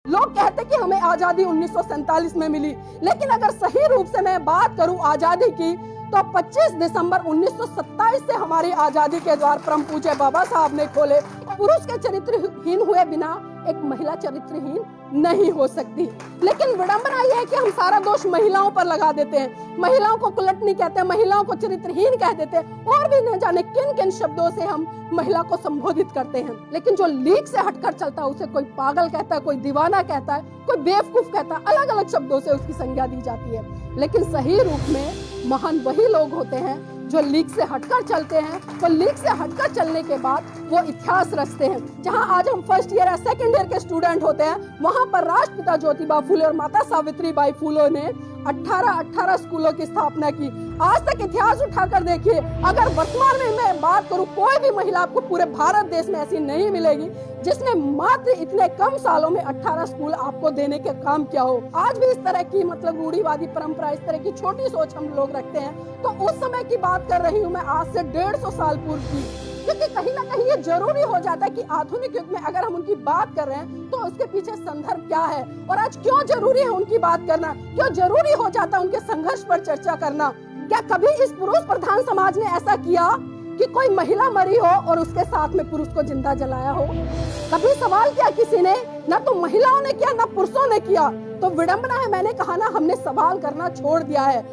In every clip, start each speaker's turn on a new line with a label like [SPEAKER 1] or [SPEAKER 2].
[SPEAKER 1] लोग कहते कि हमें आजादी 1947 में मिली, लेकिन अगर सही रूप से मैं बात करूं आजादी की, तो 25 दिसंबर 1927 से हमारी आजादी के द्वार परम पूज्य बाबा साहब ने खोले। पुरुष के चरित्रहीन हुए बिना एक महिला चरित्रहीन नहीं हो सकती। लेकिन विडंबना यह है कि हम सारा दोष महिलाओं पर लगा देते हैं, महिलाओं को कुलटनी कहते हैं, महिलाओं को चरित्रहीन कह देते हैं, और भी न जाने किन किन शब्दों से हम महिला को संबोधित करते हैं। लेकिन जो लीक से हटकर चलता है उसे कोई पागल कहता है, कोई दीवाना कहता है, कोई बेवकूफ कहता है, अलग अलग शब्दों से उसकी संज्ञा दी जाती है। लेकिन सही रूप में महान वही लोग होते हैं जो लीक से हटकर चलते हैं, और लीक से हटकर चलने के बाद वो इतिहास रचते हैं। जहां आज हम फर्स्ट ईयर या सेकंड ईयर के स्टूडेंट होते हैं, वहां पर राष्ट्रपिता ज्योतिबा फुले और माता सावित्रीबाई फुले ने 18 स्कूलों की स्थापना की। आज तक इतिहास उठाकर देखिए, अगर वर्तमान में मैं बात करूं, कोई भी महिला आपको पूरे भारत देश में ऐसी नहीं मिलेगी जिसने मात्र इतने कम सालों में 18 स्कूल आपको देने के काम किया हो। आज भी इस तरह की रूढ़िवादी परंपरा, इस तरह की छोटी सोच हम लोग रखते हैं। तो उस समय की बात कर रही हूँ मैं, आज से 150 साल पूर्व की, क्योंकि कहीं ना कहीं ये जरूरी हो जाता है कि आधुनिक युग में अगर हम उनकी बात कर रहे हैं तो उसके पीछे संदर्भ क्या है, और आज क्यों जरूरी है उनकी बात करना, क्यों जरूरी हो जाता है उनके संघर्ष पर चर्चा करना। क्या कभी इस पुरुष प्रधान समाज ने ऐसा किया कि कोई महिला मरी हो और उसके साथ में पुरुष को जिंदा जलाया हो? कभी सवाल किया किसी ने? ना तो महिलाओं ने किया, ना पुरुषों ने किया। तो विडंबना है, मैंने कहा ना, हमने सवाल करना छोड़ दिया है।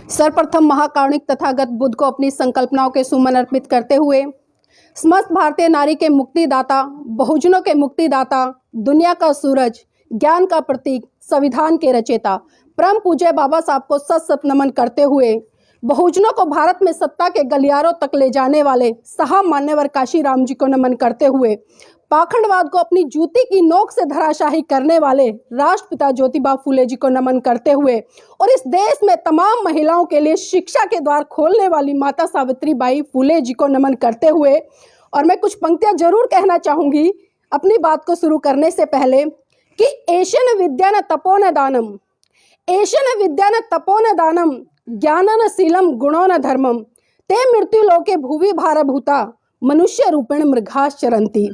[SPEAKER 1] सर्वप्रथम महाकारुणिक तथागत बुद्ध को अपनी संकल्पनाओं के सुमन अर्पित करते हुए समस्त भारतीय नारी के मुक्तिदाता, बहुजनों के मुक्तिदाता, दुनिया का सूरज, ज्ञान का प्रतीक, संविधान के रचयिता परम पूज्य बाबा साहब को सत सत नमन करते हुए, बहुजनों को भारत में सत्ता के गलियारों तक ले जाने वाले साहब मान्यवर काशी राम जी को नमन करते हुए, पाखंडवाद को अपनी जूती की नोक से धराशाही करने वाले राष्ट्रपिता ज्योतिबा फुले जी को नमन करते हुए, और इस देश में तमाम महिलाओं के लिए शिक्षा के द्वार खोलने वाली माता सावित्रीबाई फुले जी को नमन करते हुए, और मैं कुछ पंक्तियां जरूर कहना चाहूंगी अपनी बात को शुरू करने से पहले कि एशन विद्या न तपो न दानम, एशन विद्या न तपो न दानम, ज्ञानन शीलम गुणो न धर्मम, ते मृत्यु लोके भुवि भारभूता, मनुष्य रूपेण मृगास चरंती।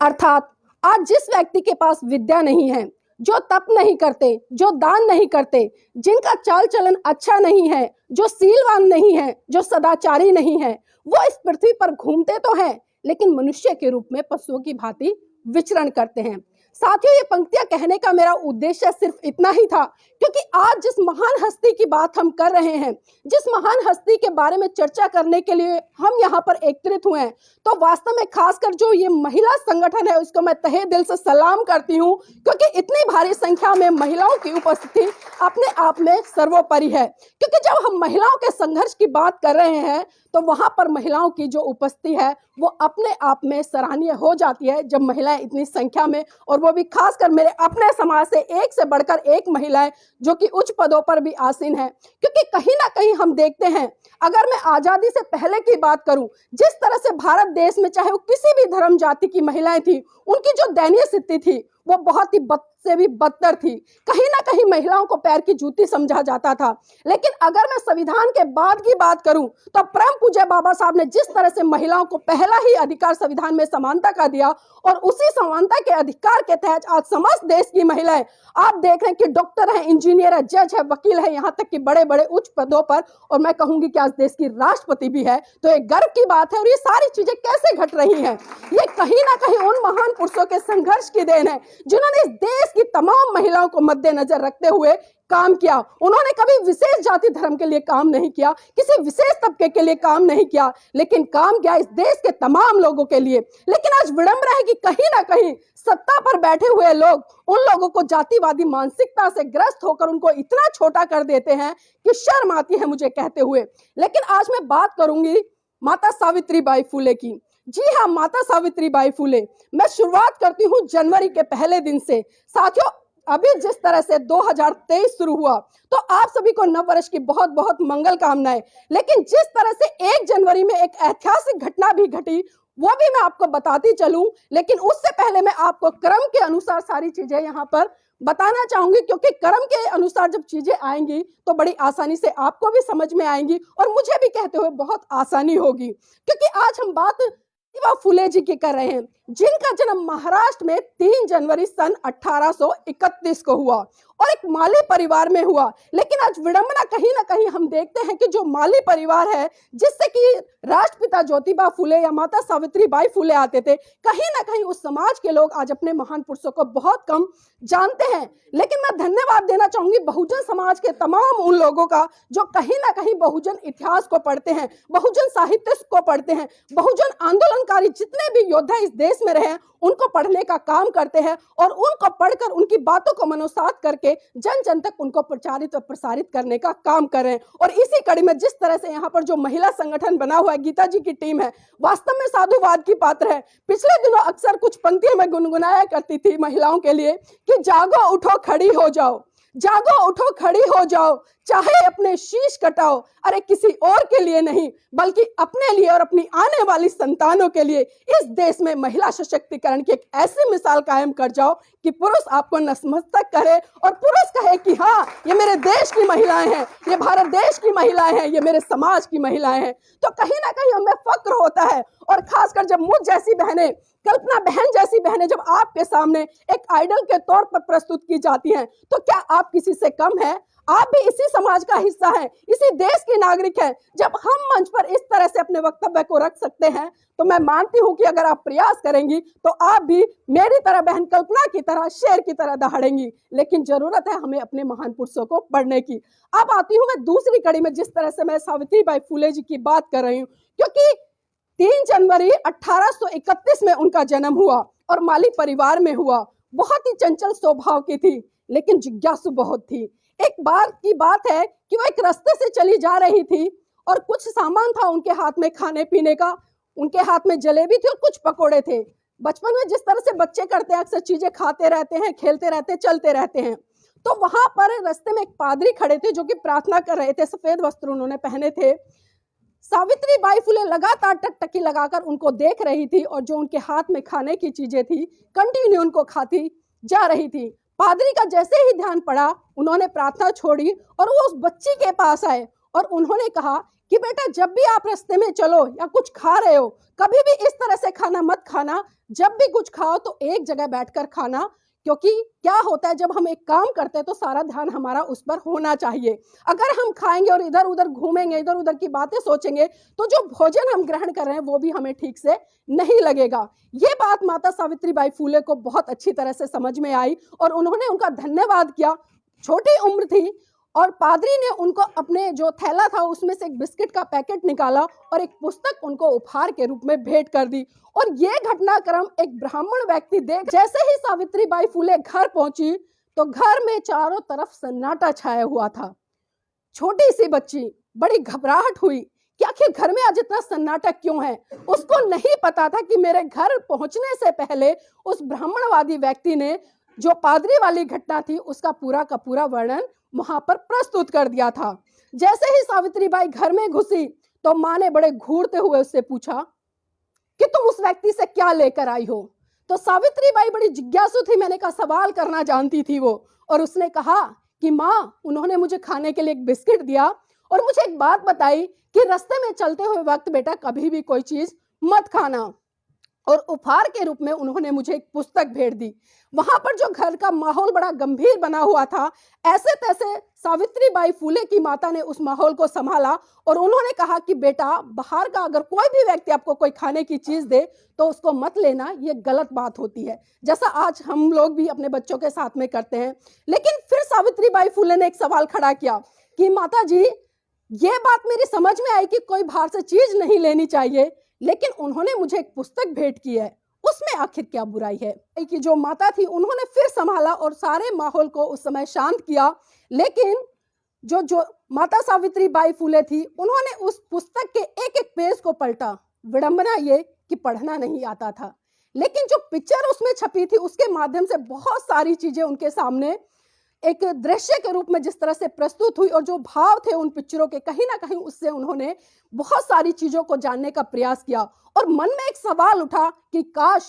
[SPEAKER 1] अर्थात आज जिस व्यक्ति के पास विद्या नहीं है, जो तप नहीं करते, जो दान नहीं करते, जिनका चाल चलन अच्छा नहीं है, जो सीलवान नहीं है, जो सदाचारी नहीं है, वो इस पृथ्वी पर घूमते तो हैं, लेकिन मनुष्य के रूप में पशुओं की भांति विचरण करते हैं। साथियों, ये पंक्तियां कहने का मेरा उद्देश्य सिर्फ इतना ही था, क्योंकि आज जिस महान हस्ती की बात हम कर रहे हैं, जिस महान हस्ती के बारे में चर्चा करने के लिए हम यहाँ पर एकत्रित हुए हैं, तो वास्तव में खासकर जो ये महिला संगठन है उसको मैं तहे दिल से सलाम करती हूँ, क्योंकि इतनी भारी संख्या में महिलाओं की उपस्थिति अपने आप में सर्वोपरि है। क्योंकि जब हम महिलाओं के संघर्ष की बात कर रहे हैं तो वहां पर महिलाओं की जो उपस्थिति है वो अपने आप में सराहनीय हो जाती है। जब महिलाएं इतनी संख्या में, और वो भी खासकर मेरे अपने समाज से एक से बढ़कर एक महिलाएं जो कि उच्च पदों पर भी आसीन है, क्योंकि कहीं ना कहीं हम देखते हैं, अगर मैं आजादी से पहले की बात करूं, जिस तरह से भारत देश में चाहे वो किसी भी धर्म जाति की महिलाएं थी, उनकी जो दयनीय स्थिति थी वो बहुत ही बद से भी बदतर थी। कहीं ना कहीं महिलाओं को पैर की जूती समझा जाता था। लेकिन अगर मैं संविधान के बाद की बात करूं तो परम पूज्य बाबा साहब ने जिस तरह से महिलाओं को पहला ही अधिकार संविधान में समानता का दिया, और उसी समानता के अधिकार के तहत आज समस्त देश की महिलाएं, आप देख रहे हैं कि डॉक्टर है, इंजीनियर है, जज है, वकील है, यहाँ तक कि बड़े बड़े उच्च पदों पर, और मैं कहूंगी कि आज देश की राष्ट्रपति भी है। तो एक गर्व की बात है। और ये सारी चीजें कैसे घट रही हैं? ये कहीं ना कहीं उन महान पुरुषों के संघर्ष की देन है जिन्होंने इस देश की तमाम महिलाओं को मद्देनजर रखते हुए काम किया। उन्होंने कभी विशेष जाति धर्म के लिए काम नहीं किया, किसी विशेष तबके के लिए काम नहीं किया, लेकिन काम किया इस देश के तमाम लोगों के लिए। लेकिन आज विडंबना है कि कहीं ना कहीं सत्ता पर बैठे हुए लोग उन लोगों को जातिवादी मानसिकता से ग्रस्त होकर उनको इतना छोटा कर देते हैं कि शर्म आती है मुझे कहते हुए। लेकिन आज मैं बात करूंगी माता सावित्रीबाई फुले की। जी हाँ, माता सावित्रीबाई फुले। मैं शुरुआत करती हूँ जनवरी के पहले दिन से। साथियों, अभी जिस तरह से 2023 शुरू हुआ, तो आप सभी को नव वर्ष की बहुत बहुत मंगल कामनाएं। लेकिन जिस तरह से 1 जनवरी में एक ऐतिहासिक घटना भी घटी, वो भी मैं आपको बताती चलूं। लेकिन उससे पहले मैं आपको क्रम के अनुसार सारी चीजें यहाँ पर बताना चाहूंगी, क्योंकि कर्म के अनुसार जब चीजें आएंगी तो बड़ी आसानी से आपको भी समझ में आएंगी और मुझे भी कहते हुए बहुत आसानी होगी। क्योंकि आज हम बात ज्योतिबा फुले जी की कर रहे हैं, जिनका जन्म महाराष्ट्र में 3 जनवरी सन 1831 को हुआ और एक माली परिवार में हुआ। लेकिन आज विडंबना कहीं ना कहीं हम देखते हैं कि जो माली परिवार है, जिससे कि राष्ट्रपिता ज्योतिबा फुले या माता सावित्रीबाई फुले आते थे, कहीं ना कहीं उस समाज के लोग आज अपने महान पुरुषों को बहुत कम जानते हैं। लेकिन मैं धन्यवाद देना चाहूंगी बहुजन समाज के तमाम उन लोगों का जो कहीं ना कहीं बहुजन इतिहास को पढ़ते हैं, बहुजन साहित्य को पढ़ते हैं, बहुजन आंदोलनकारी जितने भी योद्धा इस देश में रहे उनको पढ़ने का काम करते हैं और उनको पढ़कर उनकी बातों को मनोसात करके जन जन तक उनको प्रचारित और प्रसारित करने का काम करें। और इसी कड़ी में जिस तरह से यहाँ पर जो महिला संगठन बना हुआ है, गीता जी की टीम है, वास्तव में साधुवाद की पात्र है। पिछले दिनों अक्सर कुछ पंक्तियां मैं गुनगुनाया करती थी महिलाओं के लिए कि जागो उठो खड़ी हो जाओ, जागो उठो खड़ी हो जाओ, चाहे अपने शीश कटाओ, अरे किसी और के लिए नहीं बल्कि अपने लिए और अपनी आने वाली संतानों के लिए इस देश में महिला सशक्तिकरण की एक ऐसी मिसाल कायम कर जाओ कि पुरुष आपको नतमस्तक करे और पुरुष कहे कि हाँ, ये मेरे देश की महिलाएं हैं, ये भारत देश की महिलाएं हैं, ये मेरे समाज की महिलाएं हैं। तो कहीं ना कहीं हमें फक्र होता है। और खासकर जब मुझ जैसी बहनें, कल्पना बहन जैसी बहनें जब आपके सामने एक आइडल के तौर पर प्रस्तुत की जाती हैं, तो क्या आप किसी से कम है? आप भी इसी समाज का हिस्सा हैं, इसी देश के नागरिक हैं। जब हम मंच पर इस तरह से अपने वक्तव्य को रख सकते हैं तो मैं मानती हूं कि अगर आप प्रयास करेंगी तो आप भी मेरी तरह बहन कल्पना की तरह शेर की तरह दहाड़ेंगी। लेकिन जरूरत है हमें अपने महान पुरुषों को पढ़ने की। अब आती हूं मैं दूसरी कड़ी में, जिस तरह से मैं सावित्रीबाई फुले जी की बात कर रही हूँ, क्योंकि 3 जनवरी 1831 में उनका जन्म हुआ और माली परिवार में हुआ। बहुत ही चंचल स्वभाव की थी, लेकिन जिज्ञासु बहुत थी। एक बार की बात है कि वो एक रास्ते से चली जा रही थी और कुछ सामान था उनके हाथ में खाने पीने का। उनके हाथ में जलेबी थी और कुछ पकोड़े थे। बचपन में जिस तरह से बच्चे करते हैं, अक्सर चीजें खाते रहते हैं, खेलते रहते हैं, चलते रहते हैं। तो वहां पर रास्ते में एक पादरी खड़े थे जो कि प्रार्थना कर रहे थे। सफेद वस्त्र उन्होंने पहने थे। सावित्रीबाई फुले लगातार टकटकी लगाकर उनको देख रही थी और जो उनके हाथ में खाने की चीजें थी कंटिन्यू उनको खाती जा रही थी। पादरी का जैसे ही ध्यान पड़ा, उन्होंने प्रार्थना छोड़ी और वो उस बच्ची के पास आए और उन्होंने कहा कि बेटा, जब भी आप रास्ते में चलो या कुछ खा रहे हो, कभी भी इस तरह से खाना मत खाना। जब भी कुछ खाओ तो एक जगह बैठकर खाना, क्योंकि क्या होता है जब हम एक काम करते हैं तो सारा ध्यान हमारा उस पर होना चाहिए। अगर हम खाएंगे और इधर उधर घूमेंगे, इधर उधर की बातें सोचेंगे, तो जो भोजन हम ग्रहण कर रहे हैं वो भी हमें ठीक से नहीं लगेगा। ये बात माता सावित्रीबाई फुले को बहुत अच्छी तरह से समझ में आई और उन्होंने उनका धन्यवाद किया। छोटी उम्र थी और पादरी ने उनको अपने जो थैला था उसमें से एक बिस्किट का पैकेट निकाला और एक पुस्तक उनको उपहार के रूप में भेंट कर दी। और ये घटनाक्रम एक ब्राह्मण व्यक्ति देख, जैसे ही सावित्रीबाई फुले घर पहुंची तो घर में चारों तरफ सन्नाटा छाया हुआ था। छोटी सी बच्ची, बड़ी घबराहट हुई कि आखिर घर में आज इतना सन्नाटा क्यों है। उसको नहीं पता था कि मेरे घर पहुंचने से पहले उस ब्राह्मणवादी व्यक्ति ने जो पादरी वाली घटना थी उसका पूरा का पूरा वर्णन वहां पर प्रस्तुत कर दिया था। जैसे ही सावित्रीबाई घर में घुसी तो मां ने बड़े घूरते हुए उससे पूछा कि तुम उस व्यक्ति से क्या लेकर आई हो। तो सावित्रीबाई बड़ी जिज्ञासु थी, मैंने कहा सवाल करना जानती थी वो, और उसने कहा कि मां, उन्होंने मुझे खाने के लिए एक बिस्किट दिया और मुझे एक बात बताई कि रास्ते में चलते हुए वक्त बेटा कभी भी कोई चीज मत खाना। और उपहार के रूप में उन्होंने मुझे एक पुस्तक भेंट दी। वहां पर जो घर का माहौल बड़ा गंभीर बना हुआ था, ऐसे तैसे सावित्रीबाई फुले की माता ने उस माहौल को संभाला और उन्होंने कहा कि बेटा, बाहर का अगर कोई भी व्यक्ति आपको कोई खाने की चीज दे तो उसको मत लेना, ये गलत बात होती है, जैसा आज हम लोग भी अपने बच्चों के साथ में करते हैं। लेकिन फिर सावित्रीबाई फुले ने एक सवाल खड़ा किया कि माता जी, ये बात मेरी समझ में आई कि कोई बाहर से चीज नहीं लेनी चाहिए, लेकिन उन्होंने मुझे एक पुस्तक भेंट की है, उसमें आखिर क्या बुराई है। कि जो माता थी उन्होंने फिर संभाला और सारे माहौल को उस समय शांत किया। लेकिन जो माता सावित्रीबाई फुले थी, उन्होंने उस पुस्तक के एक एक पेज को पलटा। विडंबना ये कि पढ़ना नहीं आता था, लेकिन जो पिक्चर उसमें छपी थी उसके माध्यम से बहुत सारी चीजें उनके सामने एक दृश्य के रूप में जिस तरह से प्रस्तुत हुई और जो भाव थे उन पिक्चरों के, कहीं ना कहीं उससे उन्होंने बहुत सारी चीजों को जानने का प्रयास किया। और मन में एक सवाल उठा कि काश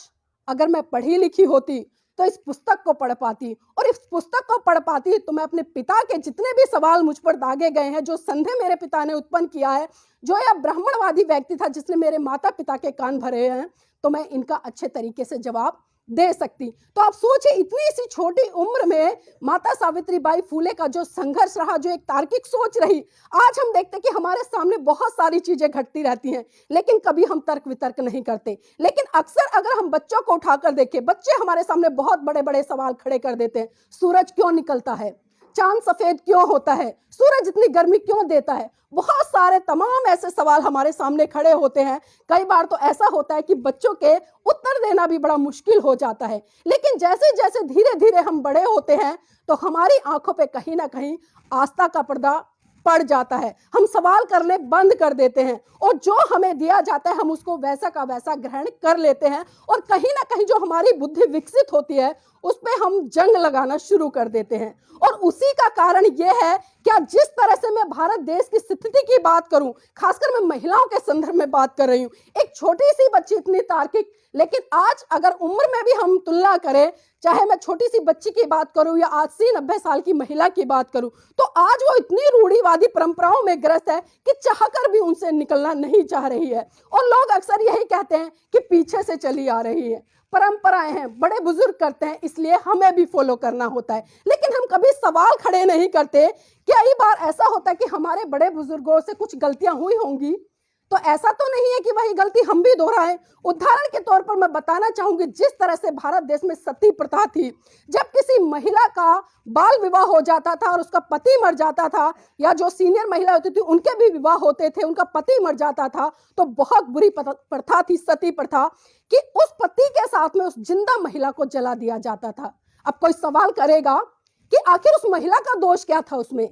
[SPEAKER 1] अगर मैं पढ़ी लिखी होती तो इस पुस्तक को पढ़ पाती, और इस पुस्तक को पढ़ पाती तो मैं अपने पिता के जितने भी सवाल मुझ पर दागे गए हैं, जो संदेह मेरे पिता ने उत्पन्न किया है, जो यह ब्राह्मणवादी व्यक्ति था जिसने मेरे माता पिता के कान भरे हैं, तो मैं इनका अच्छे तरीके से जवाब दे सकती। तो आप सोचिए, इतनी सी छोटी उम्र में माता सावित्रीबाई फूले का जो संघर्ष रहा, जो एक तार्किक सोच रही। आज हम देखते हैं कि हमारे सामने बहुत सारी चीजें घटती रहती हैं, लेकिन कभी हम तर्क वितर्क नहीं करते। लेकिन अक्सर अगर हम बच्चों को उठाकर देखें, बच्चे हमारे सामने बहुत बड़े बड़े सवाल खड़े कर देते हैं। सूरज क्यों निकलता है? चांद सफेद क्यों होता है? सूरज इतनी गर्मी क्यों देता है? बहुत सारे तमाम ऐसे सवाल हमारे सामने खड़े होते हैं। कई बार तो ऐसा होता है कि बच्चों के उत्तर देना भी बड़ा मुश्किल हो जाता है। लेकिन जैसे जैसे धीरे धीरे हम बड़े होते हैं, तो हमारी आंखों पे कहीं ना कहीं आस्था का पर्दा पड़ जाता है। हम सवाल करने बंद कर देते हैं, और जो हमें दिया जाता है हम उसको वैसा का वैसा ग्रहण कर लेते हैं, और कहीं ना कहीं जो हमारी बुद्धि विकसित होती है उस पर हम जंग लगाना शुरू कर देते हैं। और उसी का कारण यह है, क्या जिस तरह से मैं भारत देश की स्थिति की बात करूं, खासकर मैं महिलाओं के संदर्भ में बात कर रही हूं, एक छोटी सी बच्ची इतनी तार्किक, लेकिन आज अगर उम्र में भी हम तुलना करें, चाहे मैं छोटी सी बच्ची की बात करूं या 80-90 साल की महिला की बात करूं, तो आज वो इतनी रूढ़िवादी परंपराओं में ग्रस्त है कि चाहकर भी उनसे निकलना नहीं चाह रही है। और लोग अक्सर यही कहते हैं कि पीछे से चली आ रही है, परंपराएं हैं, बड़े बुजुर्ग करते हैं, इसलिए हमें भी फॉलो करना होता है। लेकिन हम कभी सवाल खड़े नहीं करते। कई बार ऐसा होता है कि हमारे बड़े बुजुर्गों से कुछ गलतियां हुई होंगी, तो ऐसा तो नहीं है कि वही गलती हम भी दोहराएं। उदाहरण के तौर पर मैं बताना चाहूंगी, जिस तरह से भारत देश में सती प्रथा थी, जब किसी महिला का बाल विवाह हो जाता था और उसका पति मर जाता था, या जो सीनियर महिला होती थी उनके भी विवाह होते थे, उनका पति मर जाता था, तो बहुत बुरी प्रथा थी सती प्रथा, कि उस पति के साथ में उस जिंदा महिला को जला दिया जाता था। अब कोई सवाल करेगा कि आखिर उस महिला का दोष क्या था उसमें?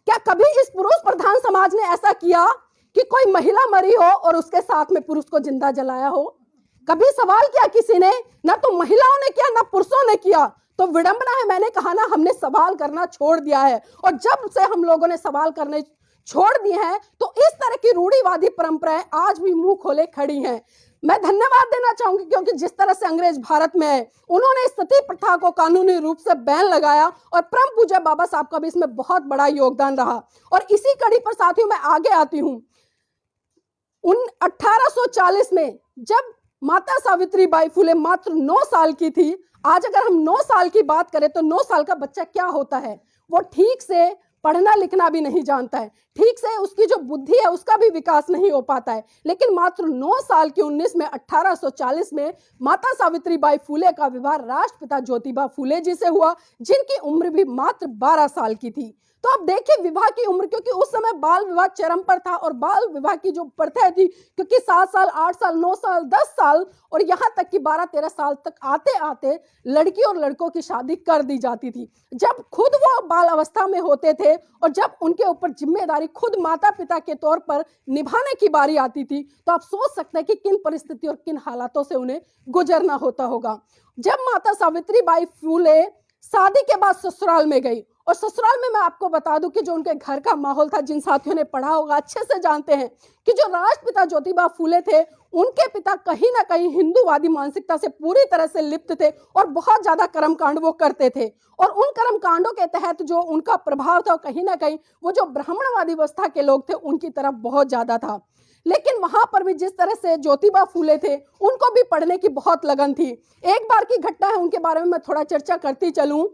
[SPEAKER 1] क्या कभी इस पुरुष प्रधान समाज ने ऐसा किया कि कोई महिला मरी हो और उसके साथ में पुरुष को जिंदा जलाया हो? कभी सवाल किया किसी ने? ना तो महिलाओं ने किया, ना पुरुषों ने किया। तो विडंबना है, मैंने कहा ना, हमने सवाल करना छोड़ दिया है। और जब से हम लोगों ने सवाल करने छोड़ दिए हैं, तो इस तरह की रूढ़िवादी परंपराएं आज भी मुंह खोले खड़ी हैं। मैं धन्यवाद देना चाहूंगी, क्योंकि जिस तरह से अंग्रेज भारत में है, उन्होंने सती प्रथा को कानूनी रूप से बैन लगाया, और परम पूज्य बाबा साहब का भी इसमें बहुत बड़ा योगदान रहा। और इसी कड़ी पर साथियों मैं आगे आती हूं। 1840 में जब माता सावित्रीबाई फुले मात्र 9 साल की थी, आज अगर हम 9 साल की बात करें तो 9 साल का बच्चा क्या होता है? वो ठीक से पढ़ना लिखना भी नहीं जानता है, ठीक से उसकी जो बुद्धि है उसका भी विकास नहीं हो पाता है। लेकिन मात्र 9 साल की 19 में 1840 में माता सावित्रीबाई फुले का विवाह राष्ट्रपिता ज्योतिबा फुले जी से हुआ, जिनकी उम्र भी मात्र 12 साल की थी। तो अब देखिए विवाह की उम्र, क्योंकि उस समय बाल विवाह चरम पर था, और बाल विवाह की जो प्रथा थी, क्योंकि 7 साल 8 साल 9 साल 10 साल और यहाँ तक कि 12-13 साल तक आते आते लड़की और लड़कों की शादी कर दी जाती थी। जब खुद वो बाल अवस्था में होते थे और जब उनके ऊपर जिम्मेदारी खुद माता पिता के तौर पर निभाने की बारी आती थी, तो आप सोच सकते हैं कि किन परिस्थितियों और किन हालातों से उन्हें गुजरना होता होगा। जब माता सावित्रीबाई फुले शादी के बाद ससुराल में गई, और ससुराल में मैं आपको बता दूं कि जो उनके घर का माहौल था, जिन साथियों ने पढ़ा होगा अच्छे से जानते हैं कि जो राष्ट्रपिता ज्योतिबा फुले थे, उनके पिता कहीं ना कहीं हिंदूवादी मानसिकता से पूरी तरह से लिप्त थे, और बहुत ज्यादा कर्मकांड वो करते थे। और उन कर्मकांडों के तहत जो उनका प्रभाव था, कहीं ना कहीं वो जो ब्राह्मणवादी अवस्था के लोग थे उनकी तरफ बहुत ज्यादा था। लेकिन वहां पर भी जिस तरह से ज्योतिबा फुले थे, उनको भी पढ़ने की बहुत लगन थी। एक बार की घटना है, उनके बारे में मैं थोड़ा चर्चा करती चलूं।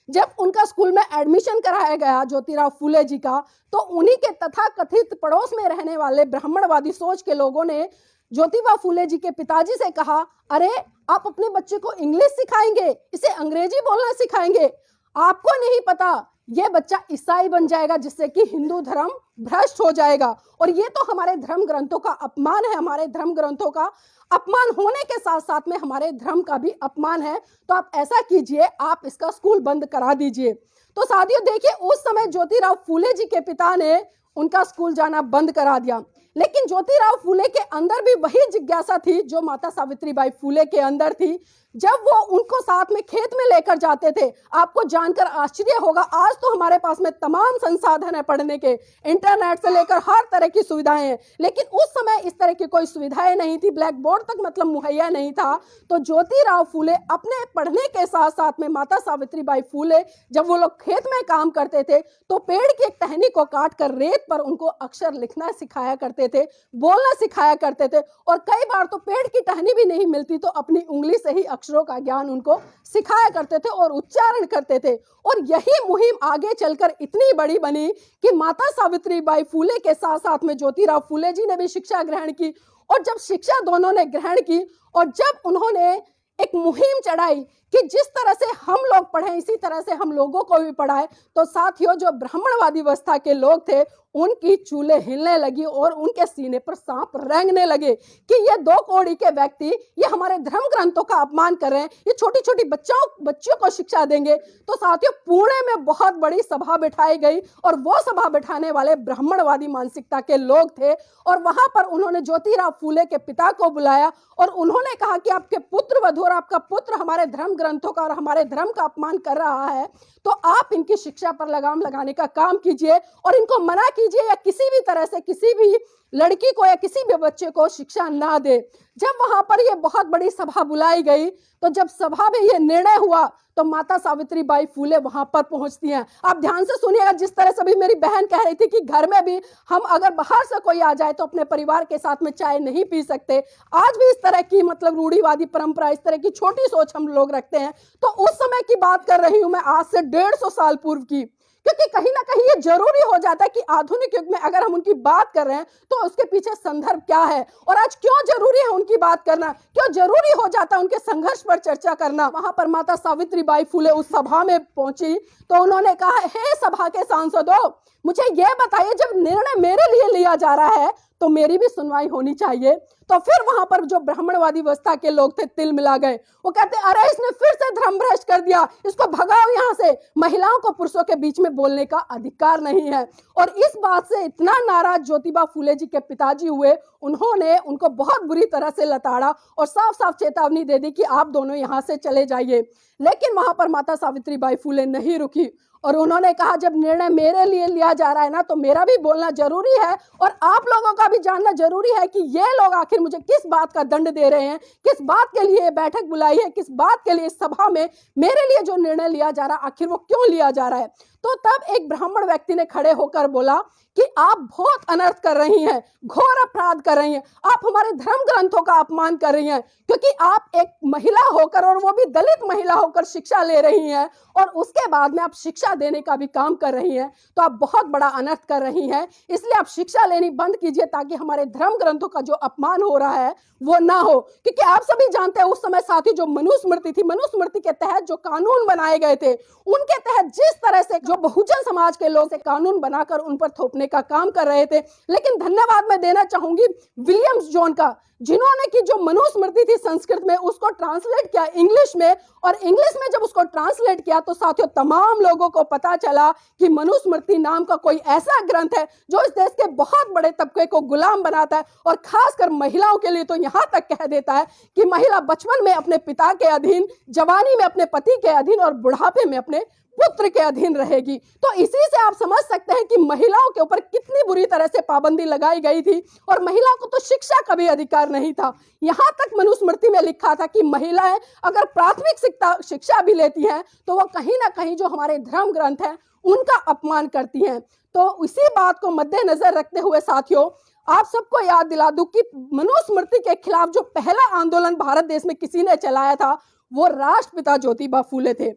[SPEAKER 1] जब उनका स्कूल में एडमिशन कराया गया ज्योतिराव फुले जी का, तो उन्हीं के तथाकथित पड़ोस में रहने वाले ब्राह्मणवादी सोच के लोगों ने ज्योतिबा फुले जी के पिताजी से कहा, अरे आप अपने बच्चे को इंग्लिश सिखाएंगे, इसे अंग्रेजी बोलना सिखाएंगे, आपको नहीं पता ये बच्चा ईसाई बन जाएगा, जिससे कि हिंदू धर्म भ्रष्ट हो जाएगा, और ये तो हमारे धर्म ग्रंथों का अपमान है, हमारे धर्म ग्रंथों का अपमान होने के साथ साथ में हमारे धर्म का भी अपमान है। तो आप ऐसा कीजिए, आप इसका स्कूल बंद करा दीजिए। तो साथियों देखिए, उस समय ज्योतिराव फुले जी के पिता ने उनका स्कूल जाना बंद करा दिया। लेकिन ज्योतिराव फूले के अंदर भी वही जिज्ञासा थी जो माता सावित्रीबाई फूले के अंदर थी। जब वो उनको साथ में खेत में लेकर जाते थे, आपको जानकर आश्चर्य होगा, आज तो हमारे पास में तमाम संसाधन है पढ़ने के, इंटरनेट से लेकर हर तरह की सुविधाएं हैं, लेकिन उस समय इस तरह की कोई सुविधाएं नहीं थी, ब्लैक बोर्ड तक मतलब मुहैया नहीं था। तो ज्योतिराव फूले अपने पढ़ने के साथ साथ में माता सावित्रीबाई फूले जब वो लोग खेत में काम करते थे तो पेड़ की एक टहनी को काट कर रेत पर उनको अक्षर लिखना सिखाया करते थे, बोलना सिखाया करते थे, और कई बार तो पेड़ की टहनी भी नहीं मिलती तो अपनी उंगली से ही अक्षरों का ज्ञान उनको सिखाया करते थे और उच्चारण करते थे। और यही मुहिम आगे चलकर इतनी बड़ी बनी कि माता सावित्रीबाई फूले के साथ साथ में ज्योतिराव फूले जी ने भी शिक्षा ग्रहण की। और जब शिक्षा दोनों ने ग्रहण की और जब उन्होंने एक मुहिम चढ़ाई कि जिस तरह से हम लोग पढ़ें इसी तरह से हम लोगों को भी पढ़ाए, तो साथियों जो ब्राह्मणवादी अवस्था के लोग थे उनकी चूल्हे हिलने लगी और उनके सीने पर सांप रेंगने लगे कि ये दो कौड़ी के व्यक्ति ये हमारे धर्म ग्रंथों का अपमान कर रहे हैं, ये छोटी छोटी बच्चियों को शिक्षा देंगे। तो साथियों पुणे में बहुत बड़ी सभा बिठाई गई और वो सभा बिठाने वाले ब्राह्मणवादी मानसिकता के लोग थे। और वहां पर उन्होंने ज्योतिराव फूले के पिता को बुलाया और उन्होंने कहा कि आपके पुत्र वधू और आपका पुत्र हमारे धर्म ग्रंथों का और हमारे धर्म का अपमान कर रहा है, तो आप इनकी शिक्षा पर लगाम लगाने का काम कीजिए और इनको मना कीजिए या किसी भी तरह से किसी भी लड़की को या किसी भी बच्चे को शिक्षा ना दे। जब वहां पर ये बहुत बड़ी सभा बुलाई गई तो जब सभा में ये निर्णय हुआ तो माता सावित्रीबाई फूले वहां पर पहुंचती हैं। आप ध्यान से सुनिएगा, जिस तरह से भी मेरी बहन कह रही थी कि घर में भी हम अगर बाहर से कोई आ जाए तो अपने परिवार के साथ में चाय नहीं पी सकते, आज भी इस तरह की मतलब रूढ़िवादी परंपरा, इस तरह की छोटी सोच हम लोग रखते हैं। तो उस समय की बात कर रही हूं मैं, आज से 150 साल पूर्व की, क्योंकि कहीं ना कहीं ये जरूरी हो जाता है कि आधुनिक युग में अगर हम उनकी बात कर रहे हैं तो उसके पीछे संदर्भ क्या है और आज क्यों जरूरी है उनकी बात करना, क्यों जरूरी हो जाता है उनके संघर्ष पर चर्चा करना। वहां पर माता सावित्रीबाई फूले उस सभा में पहुंची तो उन्होंने कहा, हे सभा के सांसदों, मुझे यह बताइए जब निर्णय मेरे लिए लिया जा रहा है तो मेरी भी सुनवाई होनी चाहिए। तो फिर वहां पर जो ब्राह्मणवादी अवस्था के लोग थे तिल मिला गए, वो कहते अरे इसने फिर से धर्म भ्रष्ट कर दिया, इसको भगाओ यहाँ से, महिलाओं को पुरुषों के बीच में बोलने का अधिकार नहीं है। और इस बात से इतना नाराज ज्योतिबा फूले जी के पिताजी हुए, उन्होंने उनको बहुत बुरी तरह से लताड़ा और साफ साफ चेतावनी दे दी कि आप दोनों यहाँ से चले जाइए। लेकिन वहां पर माता सावित्रीबाई फूले नहीं रुकी और उन्होंने कहा जब निर्णय मेरे लिए लिया जा रहा है ना तो मेरा भी बोलना जरूरी है और आप लोगों का भी जानना जरूरी है कि ये लोग आखिर मुझे किस बात का दंड दे रहे हैं, किस बात के लिए ये बैठक बुलाई है, किस बात के लिए इस सभा में मेरे लिए जो निर्णय लिया जा रहा है आखिर वो क्यों लिया जा रहा है। तो तब एक ब्राह्मण व्यक्ति ने खड़े होकर बोला कि आप बहुत अनर्थ कर रही हैं, घोर अपराध कर रही हैं, आप हमारे धर्म ग्रंथों का अपमान कर रही हैं, क्योंकि आप एक महिला होकर और वो भी दलित महिला होकर शिक्षा ले रही हैं और उसके बाद में आप शिक्षा देने का भी काम कर रही हैं, तो आप बहुत बड़ा अनर्थ कर रही हैं। इसलिए आप शिक्षा लेनी बंद कीजिए ताकि हमारे धर्म ग्रंथों का जो अपमान हो रहा है वो ना हो। क्योंकि आप सभी जानते हैं उस समय साथी जो मनुस्मृति थी, मनुस्मृति के तहत जो कानून बनाए गए थे उनके तहत जिस तरह से जो बहुजन समाज के लोग से कानून बनाकर उन पर थोपने का काम कर रहे थे। लेकिन धन्यवाद मैं देना चाहूंगी विलियम्स जोन का, जिन्होंने की जो मनुस्मृति थी संस्कृत में उसको ट्रांसलेट किया इंग्लिश में, और इंग्लिश में जब उसको ट्रांसलेट किया तो साथियों तमाम लोगों को पता चला कि मनुस्मृति नाम का कोई ऐसा ग्रंथ है जो इस देश के बहुत बड़े तबके को गुलाम बनाता है और खासकर महिलाओं के लिए तो यहां तक कह देता है कि महिला बचपन में अपने पिता के अधीन, जवानी में अपने पति के अधीन और बुढ़ापे में अपने पुत्र के अधीन रहेगी। तो इसी से आप समझ सकते हैं कि महिलाओं के ऊपर कितनी बुरी तरह से पाबंदी लगाई गई थी और महिलाओं को तो शिक्षा का भी अधिकार नहीं था। यहां तक मनुस्मृति में लिखा था कि महिलाएं अगर प्राथमिक शिक्षा भी लेती हैं तो वो कहीं ना कहीं जो हमारे धर्म ग्रंथ हैं उनका अपमान करती हैं। तो इसी बात को मद्देनजर रखते हुए साथियों आप सबको याद दिला दूं कि मनुस्मृति के खिलाफ जो पहला आंदोलन भारत देश में किसी ने चलाया था वो राष्ट्रपिता ज्योतिबा फूले थे।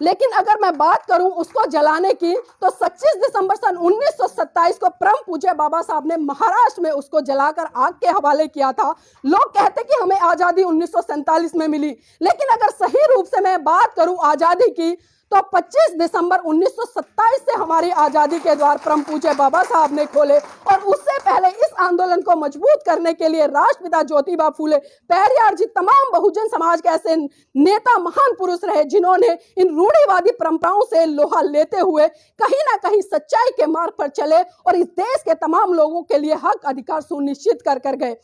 [SPEAKER 1] लेकिन अगर मैं बात करूं उसको जलाने की तो 25 दिसंबर सन 1927 को परम पूज्य बाबा साहब ने महाराष्ट्र में उसको जलाकर आग के हवाले किया था। लोग कहते कि हमें आजादी 1947 में मिली, लेकिन अगर सही रूप से मैं बात करूं आजादी की तो 25 दिसंबर 1927 से हमारी आज़ादी के द्वार परम पूज्य बाबा साहब ने खोले। और उससे पहले इस आंदोलन को मजबूत करने के लिए राष्ट्रपिता ज्योतिबा फूले, पेरियार जी, तमाम बहुजन समाज के ऐसे नेता, महान पुरुष रहे जिन्होंने इन रूढ़िवादी परंपराओं से लोहा लेते हुए कहीं ना कहीं सच्चाई के मार्ग पर चले और इस देश के तमाम लोगों के लिए हक अधिकार सुनिश्चित कर गए।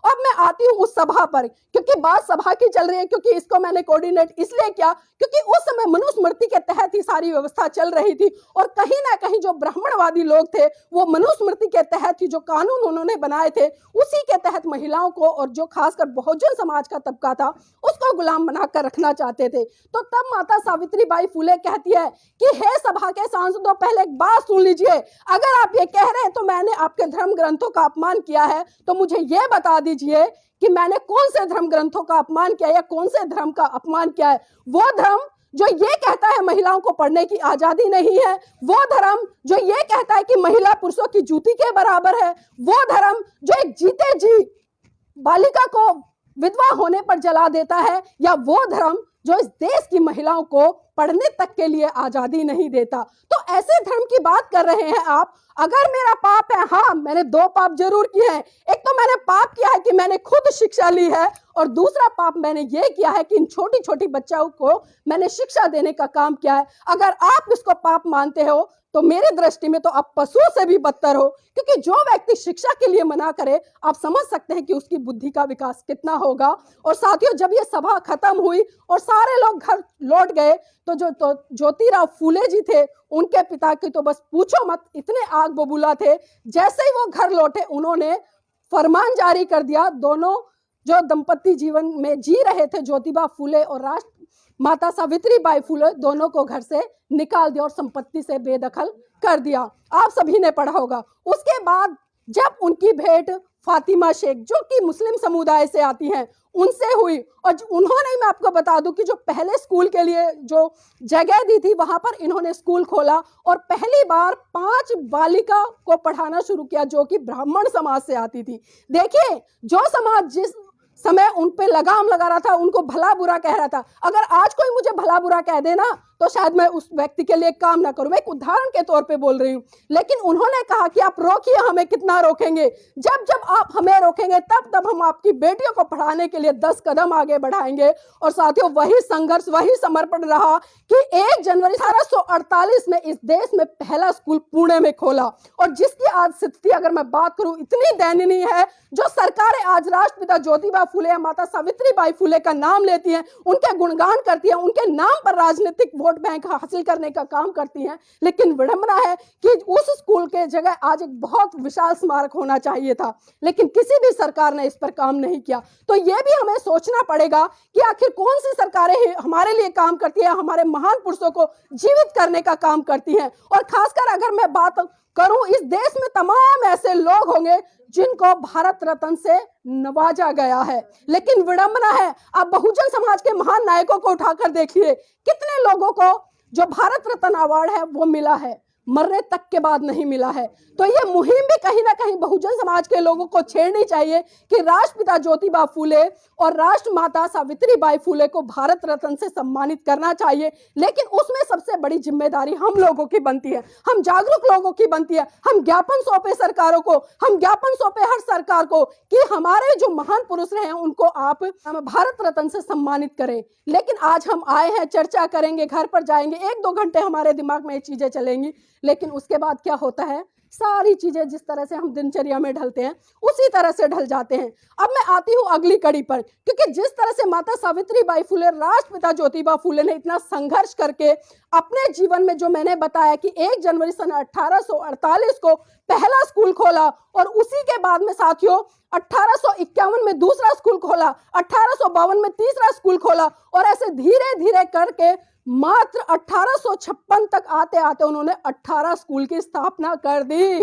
[SPEAKER 1] अब मैं आती हूँ उस सभा पर, क्योंकि बात सभा की चल रही है, क्योंकि इसको मैंने कोऑर्डिनेट इसलिए किया क्योंकि उस समय मनुस्मृति के तहत ही सारी व्यवस्था चल रही थी। और कहीं ना कहीं जो ब्राह्मणवादी लोग थे वो मनुस्मृति के तहत ही जो कानून उन्होंने बनाए थे उसी के तहत महिलाओं को और जो खासकर बहुजन समाज का तबका था उसको गुलाम बनाकर रखना चाहते थे। तो तब माता सावित्रीबाई फूले कहती है कि हे सभा के सांसदों, पहले एक बात सुन लीजिए, अगर आप ये कह रहे हैं तो मैंने आपके धर्म ग्रंथों का अपमान किया है, तो मुझे ये बता दीजिए कि मैंने कौन से धर्म ग्रंथों का अपमान किया या कौन से धर्म का अपमान किया है। वो धर्म जो ये कहता है महिलाओं को पढ़ने की आजादी नहीं है, वो धर्म जो ये कहता है कि महिला पुरुषों की जूती के बराबर है, वो धर्म जो एक जीते जी बालिका को विधवा होने पर जला देता है, या वो धर्म जो इस देश की महिलाओं को पढ़ने तक के लिए आजादी नहीं देता। तो ऐसे धर्म की बात कर रहे हैं आप। अगर मेरा पाप है, हाँ मैंने 2 पाप जरूर किए हैं। एक तो मैंने पाप किया है कि मैंने खुद शिक्षा ली है, और दूसरा पाप मैंने ये किया है कि इन छोटी छोटी बच्चों को मैंने शिक्षा देने का काम किया है। अगर आप इसको पाप मानते हो तो मेरी दृष्टि में तो आप पशु से भी बदतर हो, क्योंकि जो व्यक्ति शिक्षा के लिए मना करे आप समझ सकते हैं कि उसकी बुद्धि का विकास कितना होगा। और साथियों, जब ये सभा खत्म हुई और सारे लोग घर लौट गए तो जो ज्योतिराव फूले जी थे उनके पिता की तो बस पूछो मत, इतने आग बबूला थे। जैसे ही वो घर लौटे उन्होंने फरमान जारी कर दिया, दोनों जो दंपति जीवन में जी रहे थे, ज्योतिबा फूले और राष्ट्र माता सावित्रीबाई फूले, दोनों को घर से निकाल दिया और संपत्ति से बेदखल कर दिया। आप सभी ने पढ़ा होगा। उसके बाद जब उनकी भेंट फातिमा शेख, जो कि मुस्लिम समुदाय से आती हैं, उनसे हुई, और उन्होंने, मैं आपको बता दूं कि जो पहले स्कूल के लिए जो जगह दी थी वहां पर इन्होंने स्कूल खोला और पहली बार 5 बालिका को पढ़ाना शुरू किया जो कि ब्राह्मण समाज से आती थी। देखिए, जो समाज जिस समय उन पे लगाम लगा रहा था, उनको भला बुरा कह रहा था, अगर आज कोई मुझे भला बुरा कह देना तो शायद मैं उस व्यक्ति के लिए काम ना करूं। मैं एक उदाहरण के तौर पे बोल रही हूं। लेकिन उन्होंने कहा कि आप रोकिए, हमें कितना रोकेंगे, जब जब आप हमें रोकेंगे तब तब हम आपकी बेटियों को पढ़ाने के लिए 10 कदम आगे बढ़ाएंगे। और साथियों, वही संघर्ष, वही समर्पण रहा कि 1 जनवरी 1848 में इस देश में पहला स्कूल पुणे में खोला। और जिसकी आज स्थिति अगर मैं बात करूं इतनी दयनीय है, जो सरकारें आज राष्ट्रपिता ज्योतिबा फूले या माता सावित्रीबाई फूले का नाम लेती हैं, उनके गुणगान करती हैं, उनके नाम पर राजनीतिक वोट बैंक हासिल करने का काम करती हैं, लेकिन विडंबना है कि उस स्कूल के जगह आज एक बहुत विशाल स्मारक होना चाहिए था, लेकिन किसी भी सरकार ने इस पर काम नहीं किया। तो यह भी हमें सोचना पड़ेगा कि आखिर कौन सी सरकारें हमारे लिए काम करती है, हमारे महान पुरुषों को जीवित करने का काम करती हैं। और खासकर अगर मैं बात करूं, इस देश में तमाम ऐसे लोग होंगे जिनको भारत रत्न से नवाजा गया है, लेकिन विडंबना है, आप बहुजन समाज के महान नायकों को उठाकर देखिए, कितने लोगों को जो भारत रत्न अवार्ड है वो मिला है, मरने तक के बाद नहीं मिला है। तो ये मुहिम भी कहीं ना कहीं बहुजन समाज के लोगों को छेड़नी चाहिए कि राष्ट्रपिता ज्योतिबा फूले और राष्ट्रमाता सावित्रीबाई फूले को भारत रत्न से सम्मानित करना चाहिए। लेकिन उसमें सबसे बड़ी जिम्मेदारी हम लोगों की बनती है, हम जागरूक लोगों की बनती है। हम ज्ञापन सौंपे सरकारों को, हम ज्ञापन सौंपे हर सरकार को कि हमारे जो महान पुरुष रहे हैं उनको आप भारत रत्न से सम्मानित करें। लेकिन आज हम आए हैं, चर्चा करेंगे, घर पर जाएंगे, 1-2 घंटे हमारे दिमाग में ये चीजें चलेंगी, लेकिन उसके बाद क्या होता है, सारी चीजें जिस तरह से हम दिनचर्या में ढलते हैं उसी तरह से ढल जाते हैं। अब मैं आती हूँ अगली कड़ी पर, क्योंकि जिस तरह से माता सावित्रीबाई फूले, राष्ट्रपिता ज्योतिबा फूले ने इतना संघर्ष करके अपने जीवन में, जो मैंने बताया कि 1 जनवरी सन 1848 को पहला स्कूल खोला और उसी के बाद में साथियों 1851 में दूसरा स्कूल खोला, 1852 में तीसरा स्कूल खोला, और ऐसे धीरे धीरे करके मात्र 1856 तक आते आते उन्होंने 18 स्कूल की स्थापना कर दी।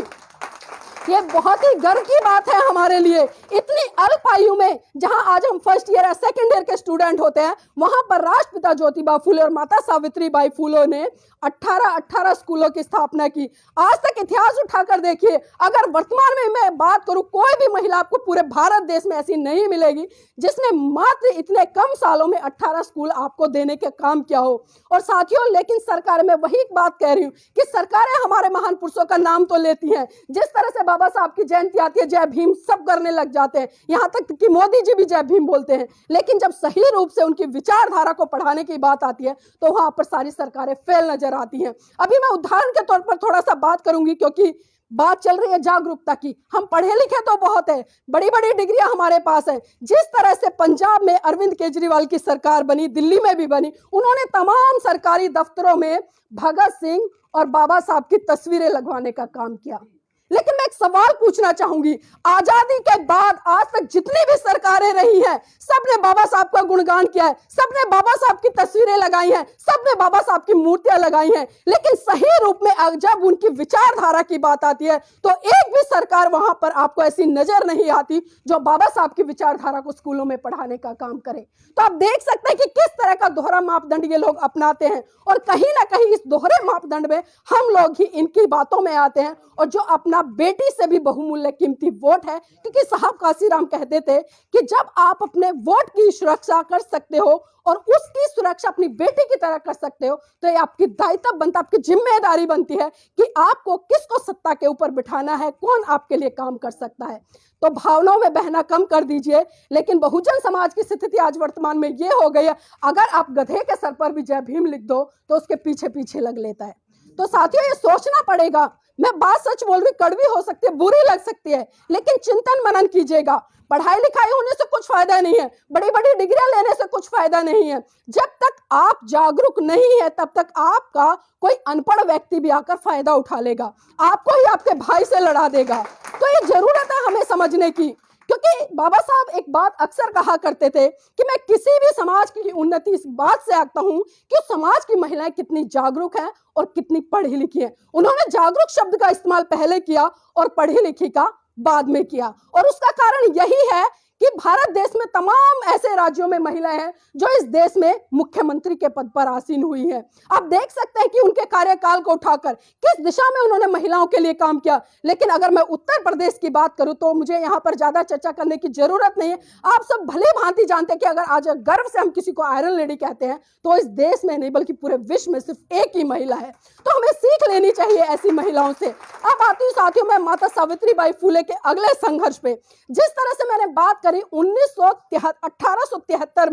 [SPEAKER 1] ये बहुत ही गर्व की बात है हमारे लिए। इतनी अल्प आयु में जहां आज हम फर्स्ट ईयर या सेकंड ईयर के स्टूडेंट होते हैं, वहां पर राष्ट्रपिता ज्योतिबा फुले और माता सावित्रीबाई फुले ने 18 स्कूलों की स्थापना की। आज तक इतिहास उठाकर देखिए, अगर वर्तमान में मैं बात करूं, कोई भी महिला आपको पूरे भारत देश में ऐसी नहीं मिलेगी जिसने मात्र इतने कम सालों में 18 स्कूल आपको देने के काम किया हो। और साथियों, लेकिन सरकार, मैं वही बात कह रही हूं कि सरकारें हमारे महान पुरुषों का नाम तो लेती हैं, जिस तरह से बाबा साहब की जयंती आती है जय भीम सब करने लग जाते हैं, यहां तक कि मोदी जी भी जय भीम बोलते हैं, लेकिन जब सही रूप से उनकी विचारधारा को पढ़ाने की बात आती है तो वहां पर सारी सरकारें फेल नजर आती हैं। अभी मैं उदाहरण के तौर पर थोड़ा सा बात करूंगी, क्योंकि बात चल रही है जागरूकता की। हम पढ़े लिखे तो बहुत है, बड़ी बड़ी डिग्रियां हमारे पास है। जिस तरह से पंजाब में अरविंद केजरीवाल की सरकार बनी, दिल्ली में भी बनी, उन्होंने तमाम सरकारी दफ्तरों में भगत सिंह और बाबा साहब की तस्वीरें लगवाने का काम किया। लेकिन मैं एक सवाल पूछना चाहूंगी, आजादी के बाद आज तक जितनी भी सरकारें रही हैं, सबने बाबा साहब का गुणगान किया है, सबने बाबा साहब की तस्वीरें लगाई हैं, सबने बाबा साहब की मूर्तियां लगाई हैं, लेकिन सही रूप में जब उनकी विचारधारा की बात आती है तो एक भी सरकार वहां पर आपको ऐसी नजर नहीं आती जो बाबा साहब की विचारधारा को स्कूलों में पढ़ाने का काम करे। तो आप देख सकते हैं कि किस तरह का दोहरा मापदंड ये लोग अपनाते हैं, और कहीं ना कहीं इस दोहरे मापदंड में हम लोग ही इनकी बातों में आते हैं, और जो अपना बेटी से भी बहुमूल्य कीमती वोट है, क्योंकि साहब काशीराम कहते थे कि जब आप अपने वोट की सुरक्षा कर सकते हो और उसकी सुरक्षा अपनी बेटी की तरह कर सकते हो, तो ये आपकी दायित्व बनता, आपकी जिम्मेदारी बनती है कि आपको किसको सत्ता के ऊपर बिठाना है, कौन आपके लिए काम कर सकता है। तो भावनाओं में बहना कम कर दीजिए। लेकिन बहुजन समाज की स्थिति आज वर्तमान में ये हो गई है, अगर आप गधे के सर पर भी जय भीम लिख दो तो उसके पीछे पीछे लग लेता है। तो साथियों, ये सोचना पड़ेगा। मैं बात सच बोल रही, कड़वी हो सकती है, बुरी लग सकती है, लेकिन चिंतन मनन कीजिएगा। पढ़ाई लिखाई होने से कुछ फायदा नहीं है, बड़ी बड़ी डिग्रियां लेने से कुछ फायदा नहीं है। जब तक आप जागरूक नहीं है तब तक आपका कोई अनपढ़ व्यक्ति भी आकर फायदा उठा लेगा, आपको ही आपके भाई से लड़ा देगा। तो ये जरूरत है हमें समझने की, क्योंकि बाबा साहब एक बात अक्सर कहा करते थे कि मैं किसी भी समाज की उन्नति इस बात से आंकता हूं कि समाज की महिलाएं कितनी जागरूक हैं और कितनी पढ़ी लिखी हैं। उन्होंने जागरूक शब्द का इस्तेमाल पहले किया और पढ़ी लिखी का बाद में किया, और उसका कारण यही है कि भारत देश में तमाम ऐसे राज्यों में महिलाएं हैं जो इस देश में मुख्यमंत्री के पद पर आसीन हुई हैं। आप देख सकते हैं कि उनके कार्यकाल को उठाकर किस दिशा में उन्होंने महिलाओं के लिए काम किया। लेकिन अगर मैं उत्तर प्रदेश की बात करूं तो मुझे यहां पर ज्यादा चर्चा करने की जरूरत नहीं है। आप सब भली भांति जानते हैं कि अगर आज गर्व से हम किसी को आयरन लेडी कहते हैं तो इस देश में नहीं बल्कि पूरे विश्व में सिर्फ एक ही महिला है। तो हमें सीख लेनी चाहिए ऐसी महिलाओं से। अब आती हूँ साथियों मैं माता सावित्रीबाई फुले के अगले संघर्ष पे। जिस तरह से मैंने बात करी 1873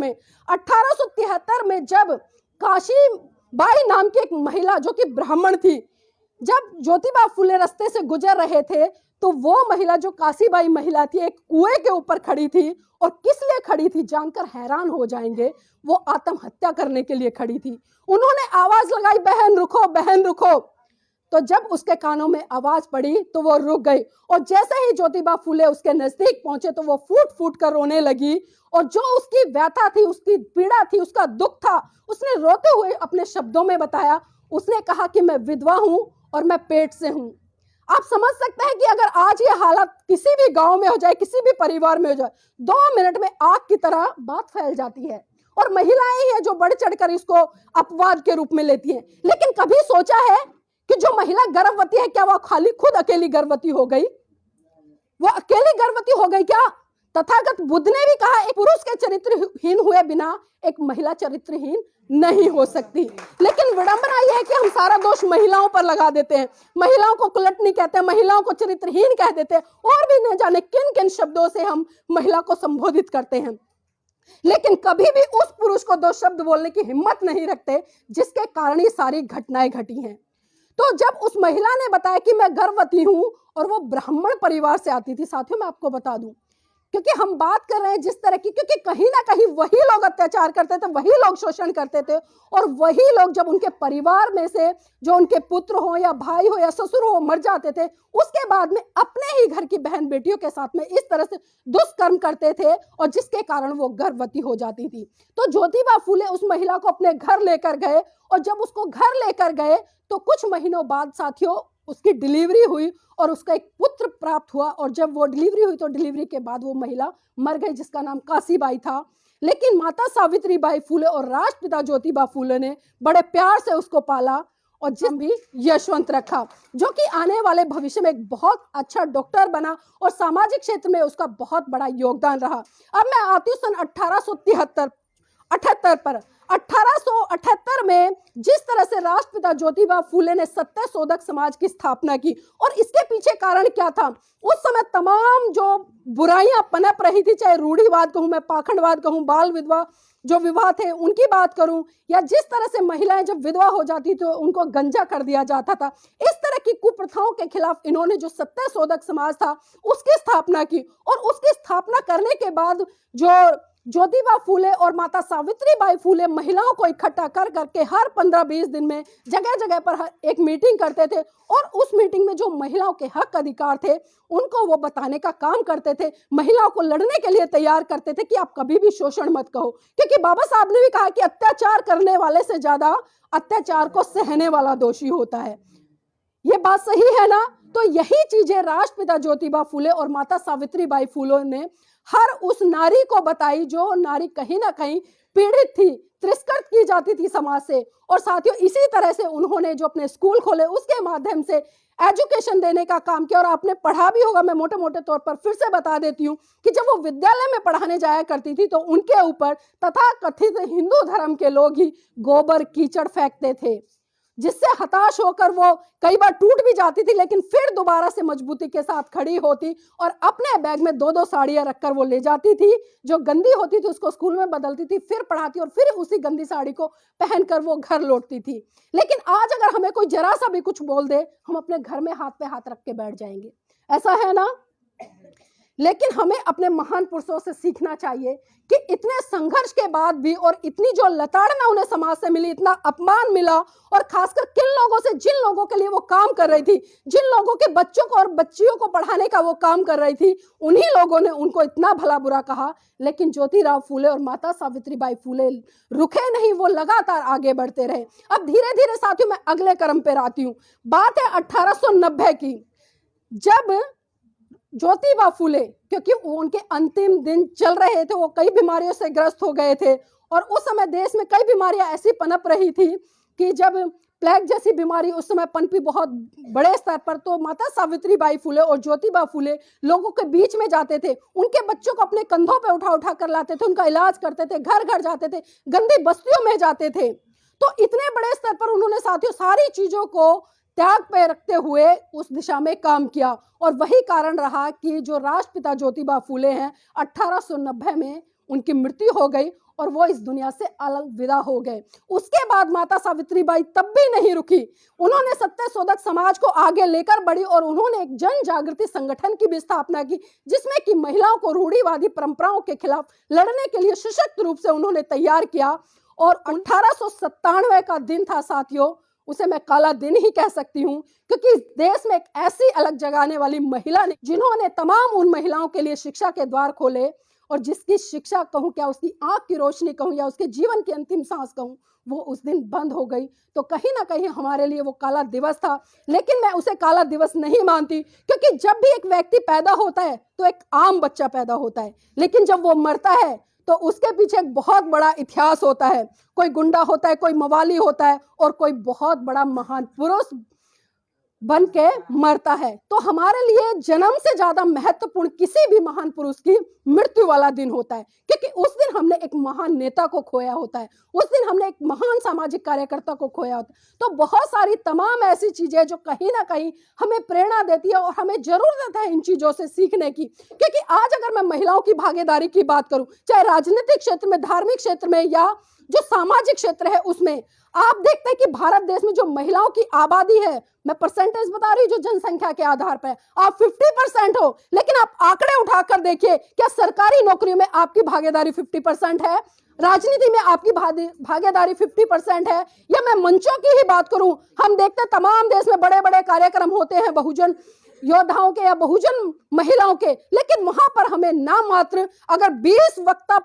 [SPEAKER 1] में जब काशीबाई नाम की एक महिला जो कि ब्राह्मण थी, जब ज्योतिबा फुले रास्ते से गुजर रहे थे तो वो महिला जो काशीबाई महिला थी एक कुएं के ऊपर खड़ी थी, और किस लिए खड़ी थी जानकर हैरान हो जाएंगे, वो आत्महत्या करने के लिए खड़ी थी। उन्होंने आवाज लगाई, बहन रुको, बहन रुको। तो जब उसके कानों में आवाज पड़ी तो वो रुक गई, और जैसे ही ज्योतिबा फुले उसके नजदीक पहुंचे तो वो फूट फूट कर रोने लगी, और जो उसकी व्यथा थी, उसकी पीड़ा थी, उसका दुख था, उसने रोते हुए अपने शब्दों में बताया। उसने कहा कि मैं विधवा हूं और मैं पेट से हूं। आप समझ सकते हैं कि अगर आज ये हालत किसी भी गांव में हो जाए, किसी भी परिवार में हो जाए, 2 मिनट में आग की तरह बात फैल जाती है, और महिलाएं ही हैं जो बढ़ चढ़कर इसको अपवाद के रूप में लेती हैं। लेकिन कभी सोचा है कि जो महिला गर्भवती है, क्या वो खाली खुद अकेली गर्भवती हो गई? वो अकेली गर्भवती हो गई क्या? तथागत बुद्ध ने भी कहा एक पुरुष के चरित्रहीन हुए बिना एक महिला चरित्रहीन नहीं हो सकती। लेकिन विडंबना यह है कि हम सारा दोष महिलाओं पर लगा देते हैं, महिलाओं को कुलटनी कहते हैं, महिलाओं को चरित्रहीन कह देते हैं, और भी न जाने किन किन शब्दों से हम महिला को संबोधित करते हैं। लेकिन कभी भी उस पुरुष को 2 शब्द बोलने की हिम्मत नहीं रखते जिसके कारण ये सारी घटनाएं घटी हैं। तो जब उस महिला ने बताया कि मैं गर्भवती हूं, और वो ब्राह्मण परिवार से आती थी, साथियों मैं आपको बता दूं, क्योंकि हम बात कर रहे हैं जिस तरह की, क्योंकि कहीं ना कहीं वही लोग अत्याचार करते थे, वही लोग शोषण करते थे, और वही लोग जब उनके परिवार में से जो उनके पुत्र हो या भाई हो या ससुर हो मर जाते थे, उसके बाद में अपने ही घर की बहन बेटियों के साथ में इस तरह से दुष्कर्म करते थे, और जिसके कारण वो गर्भवती हो जाती थी। तो ज्योतिबा फुले उस महिला को अपने घर लेकर गए, और जब उसको घर लेकर गए तो कुछ महीनों बाद साथियों उसकी डिलीवरी हुई और उसका एक पुत्र प्राप्त हुआ, और जब वो डिलीवरी हुई तो डिलीवरी के बाद वो महिला मर गई जिसका नाम काशीबाई था। लेकिन माता सावित्रीबाई फूले और राष्ट्रपिता ज्योतिबा फूले ने बड़े प्यार से उसको पाला और जिस भी यशवंत रखा, जो कि आने वाले भविष्य में एक बहुत अच्छा डॉक्टर बना और सामाजिक क्षेत्र में उसका बहुत बड़ा योगदान रहा। अब मैं आती हूँ सन 1878 पर। 1878 में जिस तरह से राष्ट्रपिता ज्योतिबा फूले ने सत्य शोधक समाज की स्थापना की, और इसके पीछे कारण क्या था, उस समय तमाम जो बुराइयां पनप रही थी, चाहे रूढ़िवाद कहूं, मैं पाखंडवाद कहूं, बाल विधवा जो विवाह थे उनकी बात करूं, या जिस तरह से महिलाएं जब विधवा हो जाती तो उनको गंजा कर दिया जाता था, इस तरह की कुप्रथाओं के खिलाफ इन्होंने जो सत्य शोधक समाज था उसकी स्थापना की। और उसकी स्थापना करने के बाद जो ज्योतिबा फूले और माता सावित्रीबाई फूले महिलाओं को इकट्ठा कर करके हर 15-20 दिन में जगह जगह पर एक मीटिंग करते थे, और उस मीटिंग में जो महिलाओं के हक अधिकार थे उनको वो बताने का काम करते थे, महिलाओं को लड़ने के लिए तैयार करते थे कि आप कभी भी शोषण मत कहो, क्योंकि बाबा साहब ने भी कहा कि अत्याचार करने वाले से ज्यादा अत्याचार को सहने वाला दोषी होता है। ये बात सही है ना? तो यही चीजें राष्ट्रपिता ज्योतिबा फूले और माता सावित्रीबाई फूले ने हर उस नारी को बताई जो नारी कहीं ना कहीं पीड़ित थी, तिरस्कृत की जाती थी समाज से। और साथियों, इसी तरह से उन्होंने जो अपने स्कूल खोले उसके माध्यम से एजुकेशन देने का काम किया। और आपने पढ़ा भी होगा, मैं मोटे मोटे तौर पर फिर से बता देती हूँ कि जब वो विद्यालय में पढ़ाने जाया करती थी तो उनके ऊपर तथाकथित हिंदू धर्म के लोग ही गोबर कीचड़ फेंकते थे, जिससे हताश होकर वो कई बार टूट भी जाती थी, लेकिन फिर दोबारा से मजबूती के साथ खड़ी होती और अपने बैग में 2-2 साड़ियां रखकर वो ले जाती थी, जो गंदी होती थी उसको स्कूल में बदलती थी, फिर पढ़ाती और फिर उसी गंदी साड़ी को पहनकर वो घर लौटती थी। लेकिन आज अगर हमें कोई जरा सा भी कुछ बोल दे, हम अपने घर में हाथ पे हाथ रख के बैठ जाएंगे, ऐसा है ना? लेकिन हमें अपने महान पुरुषों से सीखना चाहिए कि इतने संघर्ष के बाद भी और इतनी जो लताड़ना उन्हें समाज से मिली, इतना अपमान मिला, और खासकर किन लोगों से, जिन लोगों के लिए वो काम कर रही थी, जिन लोगों के बच्चों को और बच्चियों को पढ़ाने का वो काम कर रही थी, उन्हीं लोगों ने उनको इतना भला बुरा कहा। लेकिन ज्योतिराव फूले और माता सावित्रीबाई फूले रुके नहीं, वो लगातार आगे बढ़ते रहे। अब धीरे धीरे साथियों मैं अगले क्रम पर आती हूँ। बात है 1890 की, जब ज्योतिबा फूले, क्योंकि उनके अंतिम दिन चल रहे थे, वो कई बीमारियों से ग्रस्त हो गए थे, और उस समय देश में कई बीमारियां ऐसी पनप रही थी कि जब प्लेग जैसी बीमारी उस समय पनपी बहुत बड़े स्तर पर, तो माता सावित्रीबाई फूले और ज्योतिबा फूले लोगों के बीच में जाते थे, उनके बच्चों को अपने कंधों पे उठा उठा कर लाते थे, उनका इलाज करते थे, घर घर जाते थे, गंदी बस्तियों में जाते थे। तो इतने बड़े स्तर पर उन्होंने साथियों सारी चीजों को त्याग पे रखते हुए उस दिशा में काम किया, और वही कारण रहा कि जो राष्ट्रपिता ज्योतिबा फूले हैं 1890 में उनकी मृत्यु हो गई और वो इस दुनिया से अलविदा हो गए। उसके बाद माता सावित्रीबाई तब भी नहीं रुकी, उन्होंने सत्य शोधक समाज को आगे लेकर बढ़ी और उन्होंने एक जन जागृति संगठन की भी स्थापना की, जिसमें कि महिलाओं को रूढ़िवादी परंपराओं के खिलाफ लड़ने के लिए सशक्त रूप से उन्होंने तैयार किया। और 1897 का दिन था साथियों, उसे मैं काला दिन ही कह सकती हूँ, क्योंकि देश में एक ऐसी अलग जगाने वाली महिला ने, जिन्होंने तमाम उन महिलाओं के लिए शिक्षा के द्वार खोले, और जिसकी शिक्षा कहूँ, क्या उसकी आंख की रोशनी कहूँ, या उसके जीवन की अंतिम सांस कहूँ, वो उस दिन बंद हो गई। तो कहीं ना कहीं हमारे लिए वो काला दिवस था, लेकिन मैं उसे काला दिवस नहीं मानती, क्योंकि जब भी एक व्यक्ति पैदा होता है तो एक आम बच्चा पैदा होता है, लेकिन जब वो मरता है तो उसके पीछे एक बहुत बड़ा इतिहास होता है। कोई गुंडा होता है, कोई मवाली होता है, और कोई बहुत बड़ा महान पुरुष बन के मरता है। तो हमारे लिए जन्म से ज्यादा महत्वपूर्ण किसी भी महान पुरुष की मृत्यु वाला दिन होता है, क्योंकि उस दिन हमने एक महान नेता को खोया होता है, उस दिन हमने एक महान सामाजिक कार्यकर्ता को खोया होता है। तो बहुत सारी तमाम ऐसी चीजें जो कहीं ना कहीं हमें प्रेरणा देती है, और हमें जरूरत है इन चीजों से सीखने की। क्योंकि आज अगर मैं महिलाओं की भागीदारी की बात करूं, चाहे राजनीतिक क्षेत्र में, धार्मिक क्षेत्र में, या जो सामाजिक क्षेत्र है उसमें, आप देखते हैं कि भारत देश में जो महिलाओं की आबादी है, मैं परसेंटेज बता रही हूँ जो जनसंख्या के आधार पर, आप 50% हो, लेकिन आप आंकड़े उठाकर देखिए, क्या सरकारी नौकरियों में आपकी भागीदारी 50% है? राजनीति में आपकी भागीदारी 50% है? या मैं मंचों की ही बात करूं, हम देखते हैं तमाम देश में बड़े बड़े कार्यक्रम होते हैं बहुजन योद्धाओं के या बहुजन महिलाओं के, लेकिन वहां पर हमें नाम मात्र अगर 20 वक्ता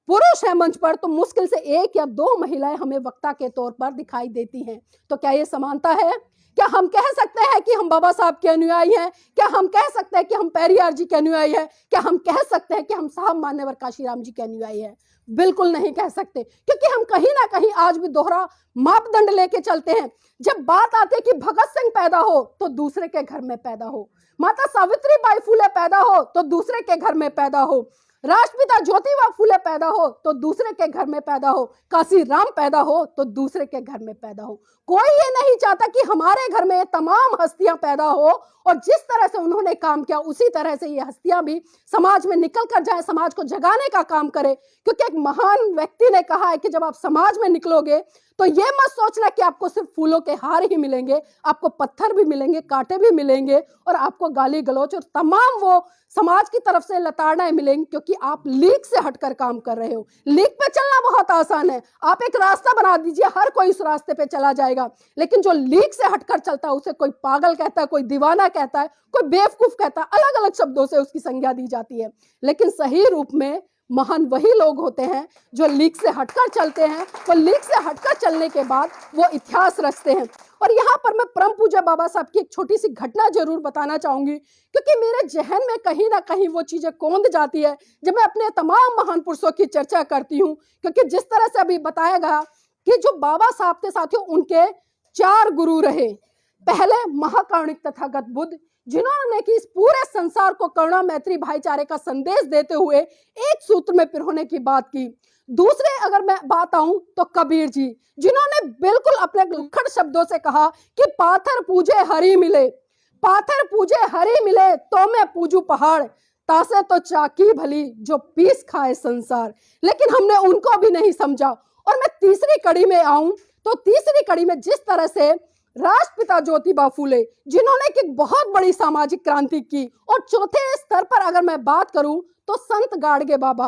[SPEAKER 1] पुरुष है मंच पर, तो मुश्किल से 1 या 2 महिलाएं हमें वक्ता के तौर पर दिखाई देती हैं। तो क्या ये समानता है? क्या हम कह सकते हैं कि हम बाबा साहब के अनुयायी हैं? क्या हम कह सकते हैं कि हम पेरियार जी के अनुयायी हैं? क्या हम कह सकते हैं कि हम साहब मान्यवर काशीराम जी के अनुयायी हैं? बिल्कुल नहीं कह सकते, क्योंकि हम कहीं ना कहीं आज भी दोहरा मापदंड लेके चलते हैं। जब बात आती है कि भगत सिंह पैदा हो तो दूसरे के घर में पैदा हो, माता सावित्री बाई फुले पैदा हो तो दूसरे के घर में पैदा हो, राष्ट्रपिता ज्योतिबा फुले पैदा हो तो दूसरे के घर में पैदा हो, काशी राम पैदा हो तो दूसरे के घर में पैदा हो। कोई ये नहीं चाहता कि हमारे घर में ये तमाम हस्तियां पैदा हो और जिस तरह से उन्होंने काम किया उसी तरह से ये हस्तियां भी समाज में निकल कर जाए, समाज को जगाने का काम करे। क्योंकि एक महान व्यक्ति ने कहा है कि जब आप समाज में निकलोगे तो ये मत सोचना कि आपको सिर्फ फूलों के हार ही मिलेंगे, आपको पत्थर भी मिलेंगे, कांटे भी मिलेंगे और आपको गाली गलौच और तमाम वो समाज की तरफ से लताड़नाएं मिलेंगी, क्योंकि आप लीक से हटकर काम कर रहे हो। लीक पे चलना बहुत आसान है, आप एक रास्ता बना दीजिए, हर कोई उस रास्ते पे चला जाएगा। लेकिन जो लीक से हटकर चलता है उसे कोई पागल कहता है, कोई दीवाना कहता है, कोई बेवकूफ कहता है, अलग अलग शब्दों से उसकी संज्ञा दी जाती है। लेकिन सही रूप में महान वही लोग होते हैं जो लीक से हटकर चलते हैं, तो लीक से हटकर चलने के बाद वो इतिहास रचते हैं। और यहाँ पर मैं परम पूज्य बाबा साहब की एक छोटी सी घटना जरूर बताना चाहूंगी, क्योंकि मेरे जहन में कहीं ना कहीं वो चीजें कौंध जाती है जब मैं अपने तमाम महान पुरुषों की चर्चा करती हूँ। क्योंकि जिस तरह से अभी बताया गया कि जो बाबा साहब थे साथियों, उनके 4 गुरु रहे। पहले महाकारुणिक तथागत बुद्ध, जिन्होंने कि इस पूरे संसार को करुणा मैत्री भाईचारे का संदेश देते हुए एक सूत्र में पिरोने की बात की। दूसरे अगर मैं बात आऊं तो कबीर जी, जिन्होंने बिल्कुल अपने उखड़ शब्दों से कहा कि पाथर पूजे हरि मिले, पाथर पूजे हरि मिले तो मैं पूजू पहाड़, तासे तो चाकी भली जो पीस खाए संसार। लेकिन हमने उनको भी नहीं समझा। और मैं तीसरी कड़ी में आऊं तो तीसरी कड़ी में जिस तरह से राष्ट्रपिता ज्योतिबा फूले, जिन्होंने एक बहुत बड़ी सामाजिक क्रांति की, और चौथे स्तर पर अगर मैं बात करूं तो संत गाडगे बाबा,